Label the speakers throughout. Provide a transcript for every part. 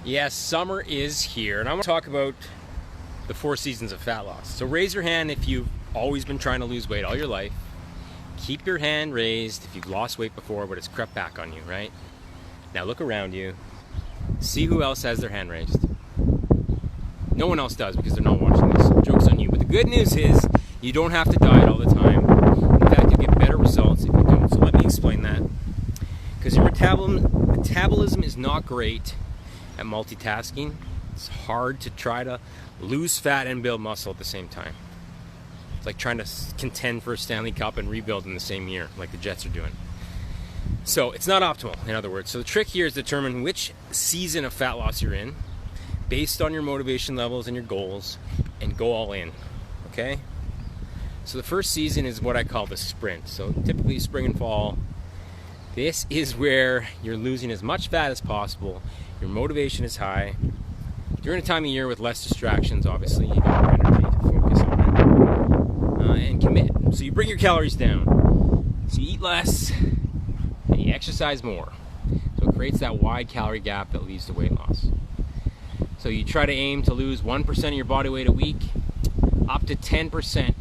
Speaker 1: Yes, summer is here, and I want to talk about the 4 seasons of fat loss. So raise your hand if you've always been trying to lose weight all your life. Keep your hand raised if you've lost weight before, but it's crept back on you, right? Now look around you. See who else has their hand raised. No one else does because they're not watching this. Joke's on you. But the good news is you don't have to diet all the time. In fact, you'll get better results if you don't. So let me explain that. Because your metabolism is not great at multitasking. It's hard to try to lose fat and build muscle at the same time. It's like trying to contend for a Stanley Cup and rebuild in the same year, like the Jets are doing. So it's not optimal, in other words. So the trick here is determine which season of fat loss you're in based on your motivation levels and your goals, and go all in, okay? So the first season is what I call the sprint. So typically spring and fall. This is where you're losing as much fat as possible. Your motivation is high. During a time of year with less distractions, obviously, you got more energy to focus on it and commit. So you bring your calories down. So you eat less and you exercise more. So it creates that wide calorie gap that leads to weight loss. So you try to aim to lose 1% of your body weight a week, up to 10%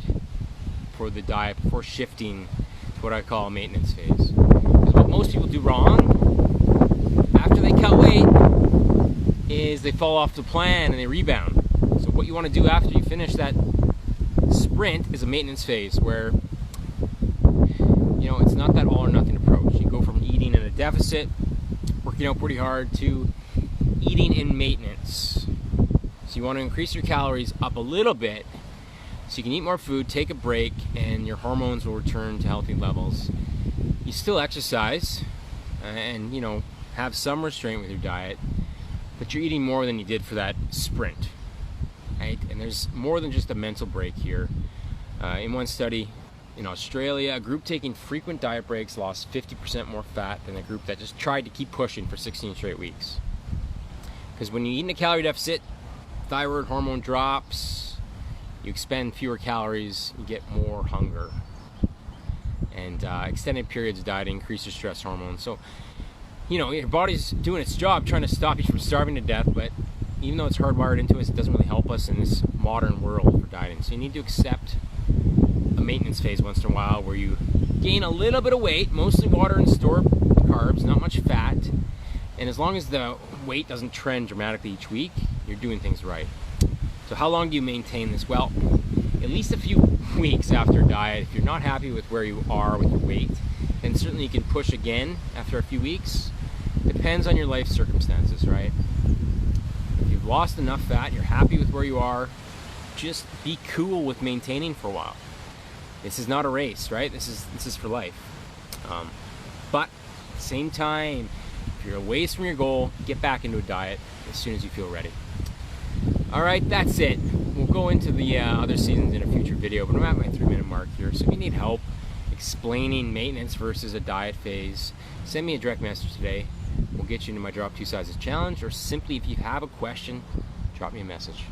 Speaker 1: for the diet before shifting to what I call a maintenance phase. Because what most people do wrong after they cut weight is they fall off the plan and they rebound. So what you want to do after you finish that sprint is a maintenance phase where, it's not that all or nothing approach. You go from eating in a deficit, working out pretty hard, to eating in maintenance. So you want to increase your calories up a little bit so you can eat more food, take a break, and your hormones will return to healthy levels. You still exercise and have some restraint with your diet, but you're eating more than you did for that sprint, right? And there's more than just a mental break here. In one study in Australia, a group taking frequent diet breaks lost 50% more fat than a group that just tried to keep pushing for 16 straight weeks. Because when you eat in a calorie deficit, thyroid hormone drops, you expend fewer calories, you get more hunger. And extended periods of diet increase your stress hormones. So, your body's doing its job trying to stop you from starving to death, but even though it's hardwired into us, it doesn't really help us in this modern world for dieting. So you need to accept a maintenance phase once in a while where you gain a little bit of weight, mostly water and stored carbs, not much fat. And as long as the weight doesn't trend dramatically each week, you're doing things right. So how long do you maintain this? Well, at least a few weeks after a diet. If you're not happy with where you are with your weight, then certainly you can push again after a few weeks. Depends on your life circumstances, right? If you've lost enough fat, you're happy with where you are, just be cool with maintaining for a while. This is not a race, right? This is for life. But at the same time, if you're a ways from your goal, get back into a diet as soon as you feel ready. All right, that's it. We'll go into the other seasons in a future video, but I'm at my 3-minute mark here. So if you need help explaining maintenance versus a diet phase, send me a direct message today. We'll get you into my Drop 2 Sizes challenge, or simply if you have a question, drop me a message.